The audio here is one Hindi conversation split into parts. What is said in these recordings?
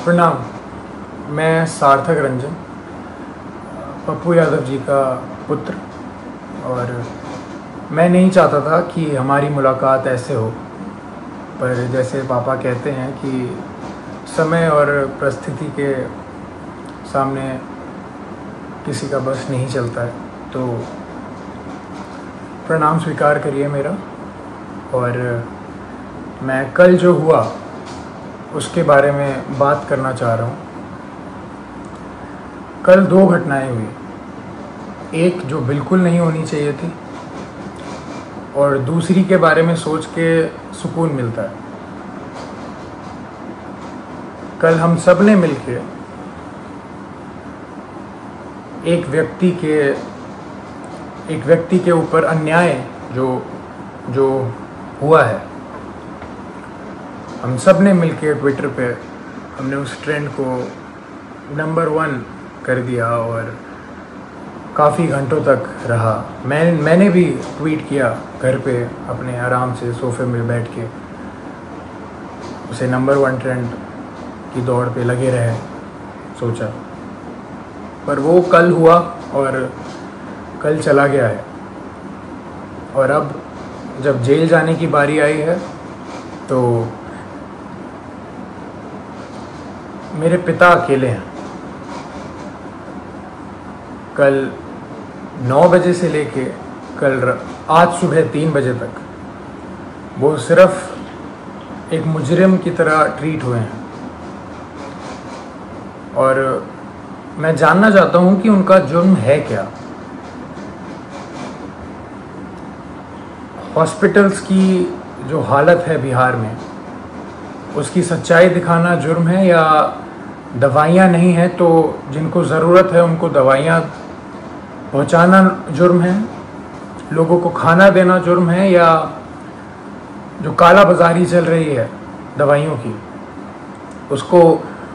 प्रणाम। मैं सार्थक रंजन, पप्पू यादव जी का पुत्र, और मैं नहीं चाहता था कि हमारी मुलाकात ऐसे हो, पर जैसे पापा कहते हैं कि समय और परिस्थिति के सामने किसी का बस नहीं चलता है, तो प्रणाम स्वीकार करिए मेरा। और मैं कल जो हुआ उसके बारे में बात करना चाह रहा हूँ। कल दो घटनाएं हुई, एक जो बिल्कुल नहीं होनी चाहिए थी और दूसरी के बारे में सोच के सुकून मिलता है। कल हम सब ने मिलके एक व्यक्ति के ऊपर अन्याय जो हुआ है, हम सब ने मिलके ट्विटर पे हमने उस ट्रेंड को नंबर 1 कर दिया और काफ़ी घंटों तक रहा। मैंने भी ट्वीट किया घर पे अपने आराम से सोफे में बैठ के, उसे नंबर 1 ट्रेंड की दौड़ पे लगे रहे सोचा। पर वो कल हुआ और कल चला गया है, और अब जब जेल जाने की बारी आई है तो मेरे पिता अकेले हैं। कल 9 बजे से लेके आज सुबह 3 बजे तक वो सिर्फ एक मुजरिम की तरह ट्रीट हुए हैं, और मैं जानना चाहता हूं कि उनका जुर्म है क्या। हॉस्पिटल्स की जो हालत है बिहार में, उसकी सच्चाई दिखाना जुर्म है, या दवाइयाँ नहीं हैं तो जिनको ज़रूरत है उनको दवाइयाँ पहुँचाना जुर्म है, लोगों को खाना देना जुर्म है, या जो काला बाजारी चल रही है दवाइयों की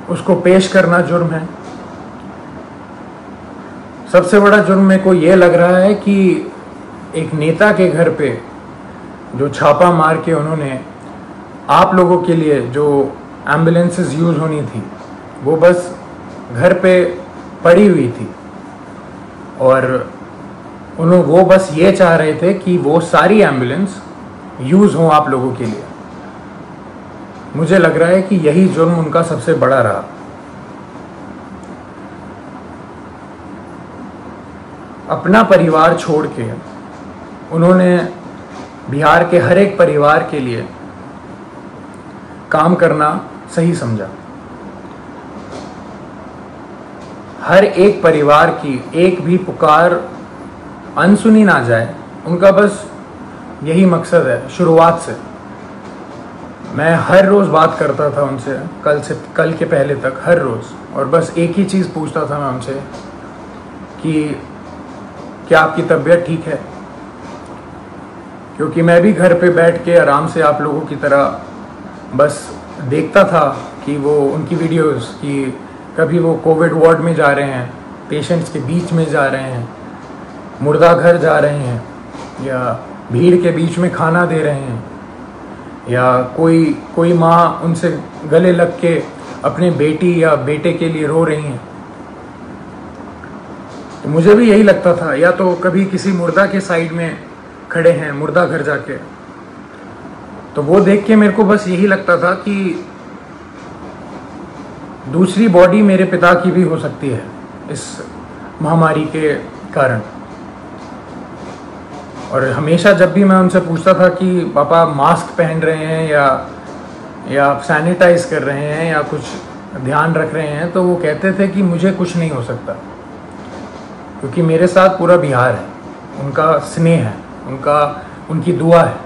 उसको पेश करना जुर्म है। सबसे बड़ा जुर्म मेरे को ये लग रहा है कि एक नेता के घर पे जो छापा मार के उन्होंने आप लोगों के लिए जो एम्बुलेंसेस यूज़ होनी थी वो बस घर पे पड़ी हुई थी, और वो बस ये चाह रहे थे कि वो सारी एम्बुलेंस यूज़ हों आप लोगों के लिए। मुझे लग रहा है कि यही जुर्म उनका सबसे बड़ा रहा। अपना परिवार छोड़ के उन्होंने बिहार के हर एक परिवार के लिए काम करना सही समझा। हर एक परिवार की एक भी पुकार अनसुनी ना जाए, उनका बस यही मकसद है। शुरुआत से मैं हर रोज़ बात करता था उनसे, कल के पहले तक हर रोज़, और बस एक ही चीज़ पूछता था मैं उनसे कि क्या आपकी तबीयत ठीक है, क्योंकि मैं भी घर पे बैठ के आराम से आप लोगों की तरह बस देखता था कि वो उनकी वीडियोस कि कभी वो कोविड वार्ड में जा रहे हैं, पेशेंट्स के बीच में जा रहे हैं, मुर्दा घर जा रहे हैं, या भीड़ के बीच में खाना दे रहे हैं, या कोई माँ उनसे गले लग के अपने बेटी या बेटे के लिए रो रही हैं। तो मुझे भी यही लगता था, या तो कभी किसी मुर्दा के साइड में खड़े हैं मुर्दा घर जाके, तो वो देख के मेरे को बस यही लगता था कि दूसरी बॉडी मेरे पिता की भी हो सकती है इस महामारी के कारण। और हमेशा जब भी मैं उनसे पूछता था कि पापा मास्क पहन रहे हैं या सैनिटाइज कर रहे हैं या कुछ ध्यान रख रहे हैं, तो वो कहते थे कि मुझे कुछ नहीं हो सकता, क्योंकि मेरे साथ पूरा बिहार है, उनका स्नेह है, उनकी दुआ है।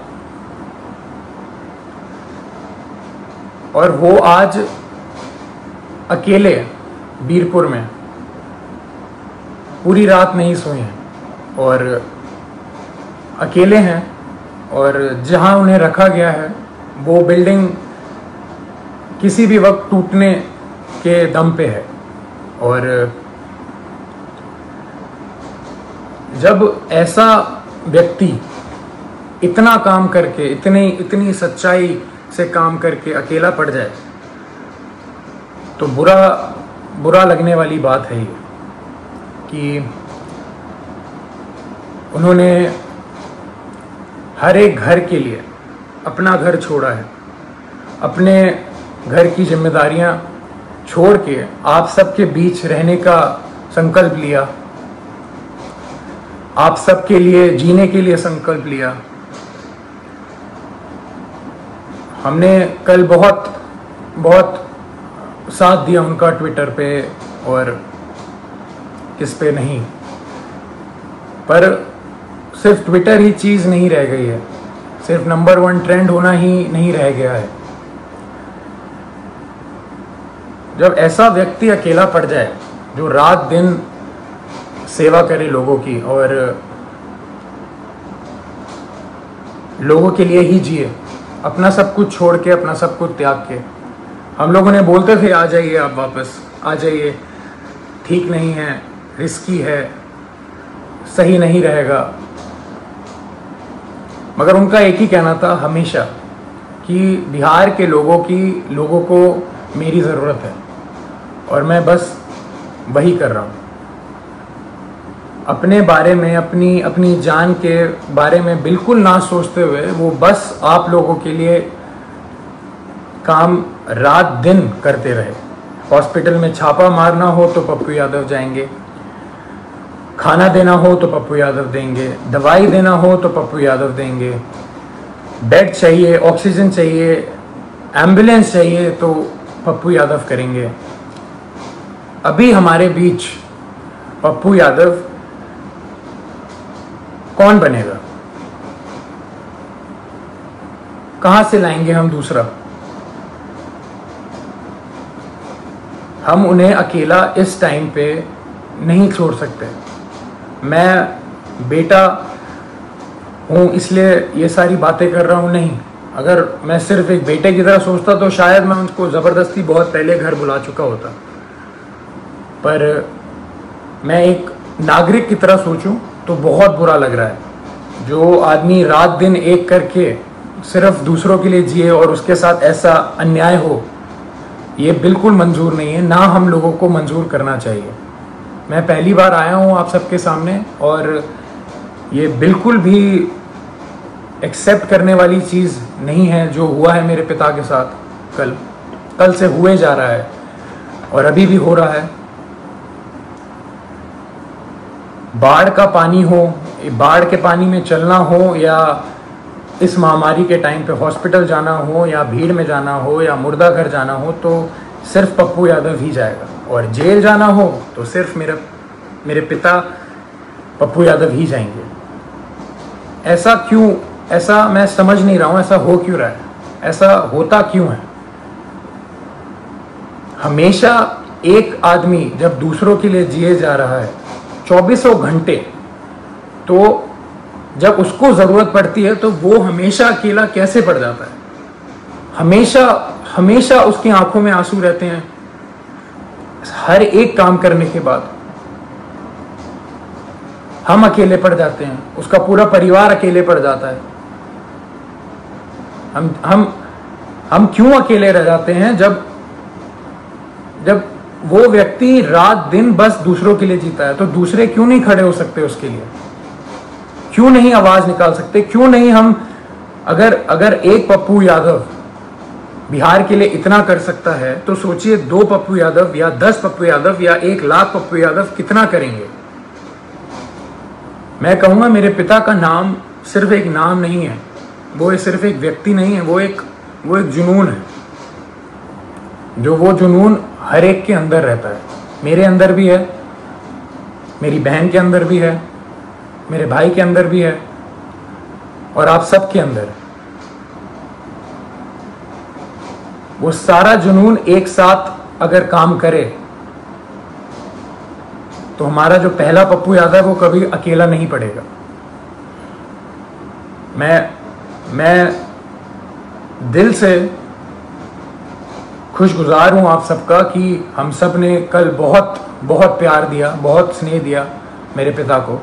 और वो आज अकेले बीरपुर में पूरी रात नहीं सोए हैं और अकेले हैं, और जहां उन्हें रखा गया है वो बिल्डिंग किसी भी वक्त टूटने के दम पे है। और जब ऐसा व्यक्ति इतना काम करके, इतनी सच्चाई से काम करके अकेला पड़ जाए, तो बुरा लगने वाली बात है ये कि उन्होंने हर एक घर के लिए अपना घर छोड़ा है, अपने घर की जिम्मेदारियां छोड़ के आप सबके बीच रहने का संकल्प लिया, आप सबके लिए जीने के लिए संकल्प लिया। हमने कल बहुत साथ दिया उनका ट्विटर पे और किस पे नहीं, पर सिर्फ ट्विटर ही चीज़ नहीं रह गई है, सिर्फ नंबर 1 ट्रेंड होना ही नहीं रह गया है। जब ऐसा व्यक्ति अकेला पड़ जाए जो रात दिन सेवा करे लोगों की और लोगों के लिए ही जिए, अपना सब कुछ छोड़ के, अपना सब कुछ त्याग के। हम लोगों ने बोलते थे आ जाइए, आप वापस आ जाइए, ठीक नहीं है, रिस्की है, सही नहीं रहेगा, मगर उनका एक ही कहना था हमेशा कि बिहार के लोगों को मेरी ज़रूरत है और मैं बस वही कर रहा हूँ। अपने बारे में, अपनी जान के बारे में बिल्कुल ना सोचते हुए वो बस आप लोगों के लिए काम रात दिन करते रहे। हॉस्पिटल में छापा मारना हो तो पप्पू यादव जाएंगे, खाना देना हो तो पप्पू यादव देंगे, दवाई देना हो तो पप्पू यादव देंगे, बेड चाहिए, ऑक्सीजन चाहिए, एम्बुलेंस चाहिए तो पप्पू यादव करेंगे। अभी हमारे बीच पप्पू यादव कौन बनेगा? कहां से लाएंगे हम दूसरा? हम उन्हें अकेला इस टाइम पे नहीं छोड़ सकते। मैं बेटा हूँ इसलिए ये सारी बातें कर रहा हूँ, नहीं। अगर मैं सिर्फ एक बेटे की तरह सोचता तो शायद मैं उनको ज़बरदस्ती बहुत पहले घर बुला चुका होता, पर मैं एक नागरिक की तरह सोचूं तो बहुत बुरा लग रहा है। जो आदमी रात दिन एक करके सिर्फ दूसरों के लिए जिए और उसके साथ ऐसा अन्याय हो, ये बिल्कुल मंजूर नहीं है, ना हम लोगों को मंजूर करना चाहिए। मैं पहली बार आया हूँ आप सबके सामने और ये बिल्कुल भी एक्सेप्ट करने वाली चीज़ नहीं है जो हुआ है मेरे पिता के साथ। कल से हुए जा रहा है और अभी भी हो रहा है। बाढ़ का पानी हो, बाढ़ के पानी में चलना हो, या इस महामारी के टाइम पे हॉस्पिटल जाना हो, या भीड़ में जाना हो, या मुर्दा घर जाना हो, तो सिर्फ पप्पू यादव ही जाएगा। और जेल जाना हो तो सिर्फ मेरे पिता पप्पू यादव ही जाएंगे। ऐसा क्यों? ऐसा मैं समझ नहीं रहा हूँ, ऐसा हो क्यों रहा है, ऐसा होता क्यों है? हमेशा एक आदमी जब दूसरों के लिए जिए जा रहा है 2400 घंटे, तो जब उसको ज़रूरत पड़ती है तो वो हमेशा अकेला कैसे पड़ जाता है? हमेशा उसकी आंखों में आंसू रहते हैं हर एक काम करने के बाद। हम अकेले पड़ जाते हैं, उसका पूरा परिवार अकेले पड़ जाता है। हम क्यों अकेले रह जाते हैं जब वो व्यक्ति रात दिन बस दूसरों के लिए जीता है? तो दूसरे क्यों नहीं खड़े हो सकते उसके लिए? क्यों नहीं आवाज निकाल सकते? क्यों नहीं हम, अगर एक पप्पू यादव बिहार के लिए इतना कर सकता है, तो सोचिए 2 पप्पू यादव या 10 पप्पू यादव या 1 लाख पप्पू यादव कितना करेंगे। मैं कहूंगा मेरे पिता का नाम सिर्फ एक नाम नहीं है, वो सिर्फ एक व्यक्ति नहीं है, वो एक जुनून है। वो जुनून हर एक के अंदर रहता है। मेरे अंदर भी है, मेरी बहन के अंदर भी है, मेरे भाई के अंदर भी है, और आप सब के अंदर। वो सारा जुनून एक साथ अगर काम करे तो हमारा जो पहला पप्पू यादव है वो कभी अकेला नहीं पड़ेगा। मैं दिल से खुशगुजार हूं आप सबका कि हम सब ने कल बहुत बहुत प्यार दिया, बहुत स्नेह दिया मेरे पिता को,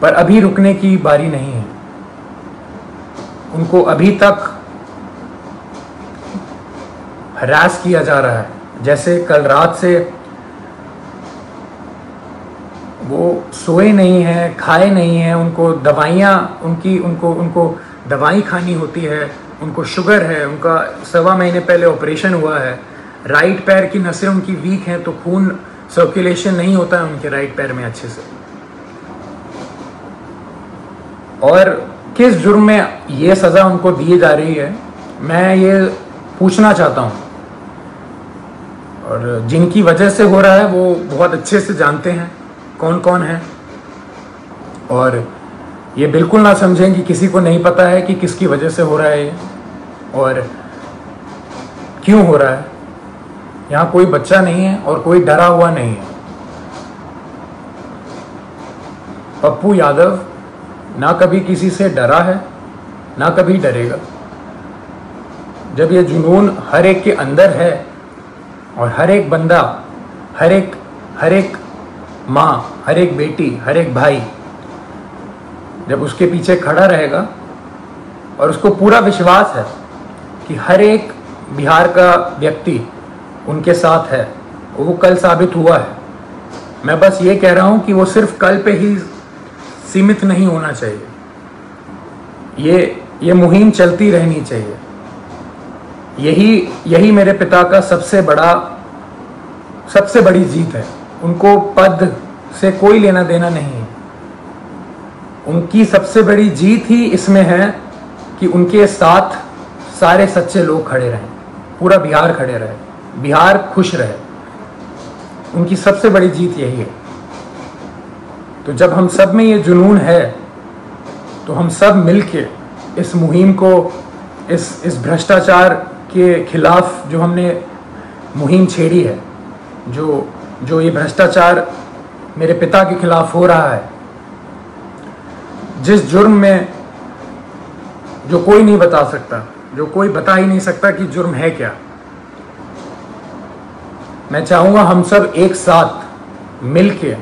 पर अभी रुकने की बारी नहीं है। उनको अभी तक हरास किया जा रहा है। जैसे कल रात से वो सोए नहीं हैं, खाए नहीं हैं, उनको दवाइयाँ उनको दवाई खानी होती है, उनको शुगर है, उनका 1.25 महीने पहले ऑपरेशन हुआ है, राइट पैर की नसें उनकी वीक हैं, तो खून सर्कुलेशन नहीं होता है उनके राइट पैर में अच्छे से। और किस जुर्म में ये सज़ा उनको दी जा रही है, मैं ये पूछना चाहता हूँ। और जिनकी वजह से हो रहा है वो बहुत अच्छे से जानते हैं कौन कौन है, और ये बिल्कुल ना समझें कि किसी को नहीं पता है कि किसकी वजह से हो रहा है ये और क्यों हो रहा है। यहाँ कोई बच्चा नहीं है और कोई डरा हुआ नहीं है। पप्पू यादव ना कभी किसी से डरा है, ना कभी डरेगा। जब ये जुनून हर एक के अंदर है और हर एक बंदा, हर एक माँ, हर एक बेटी, हर एक भाई जब उसके पीछे खड़ा रहेगा और उसको पूरा विश्वास है कि हर एक बिहार का व्यक्ति उनके साथ है, वो कल साबित हुआ है। मैं बस ये कह रहा हूँ कि वो सिर्फ कल पे ही सीमित नहीं होना चाहिए, ये मुहिम चलती रहनी चाहिए। यही मेरे पिता का सबसे बड़ी जीत है। उनको पद से कोई लेना देना नहीं है। उनकी सबसे बड़ी जीत ही इसमें है कि उनके साथ सारे सच्चे लोग खड़े रहें, पूरा बिहार खड़े रहे, बिहार खुश रहे। उनकी सबसे बड़ी जीत यही है। तो जब हम सब में ये जुनून है तो हम सब मिलके इस मुहिम को, इस भ्रष्टाचार के खिलाफ जो हमने मुहिम छेड़ी है, जो ये भ्रष्टाचार मेरे पिता के खिलाफ हो रहा है, जिस जुर्म में जो कोई नहीं बता सकता, जो कोई बता ही नहीं सकता कि जुर्म है क्या। मैं चाहूँगा हम सब एक साथ मिलके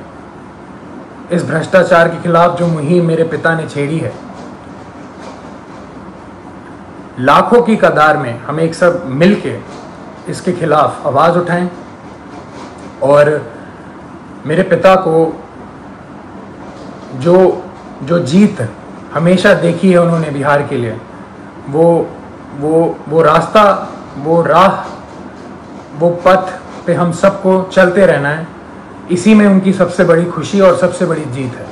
इस भ्रष्टाचार के खिलाफ जो मुहिम मेरे पिता ने छेड़ी है, लाखों की कतार में हम एक सब मिलके इसके खिलाफ आवाज़ उठाएं और मेरे पिता को जो जीत हमेशा देखी है उन्होंने बिहार के लिए, वो रास्ता, वो राह, वो पथ पे हम सबको चलते रहना है। इसी में उनकी सबसे बड़ी खुशी और सबसे बड़ी जीत है।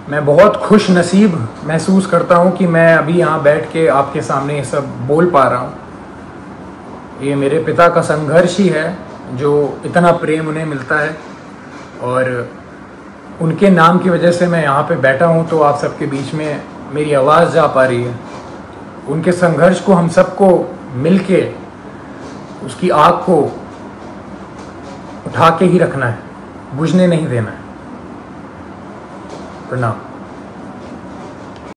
मैं बहुत खुश नसीब महसूस करता हूँ कि मैं अभी यहाँ बैठ के आपके सामने ये सब बोल पा रहा हूँ। ये मेरे पिता का संघर्ष ही है जो इतना प्रेम उन्हें मिलता है, और उनके नाम की वजह से मैं यहाँ पे बैठा हूँ तो आप सबके बीच में मेरी आवाज़ जा पा रही है। उनके संघर्ष को हम सबको मिलके उसकी आग को उठा के ही रखना है, बुझने नहीं देना है। प्रणाम।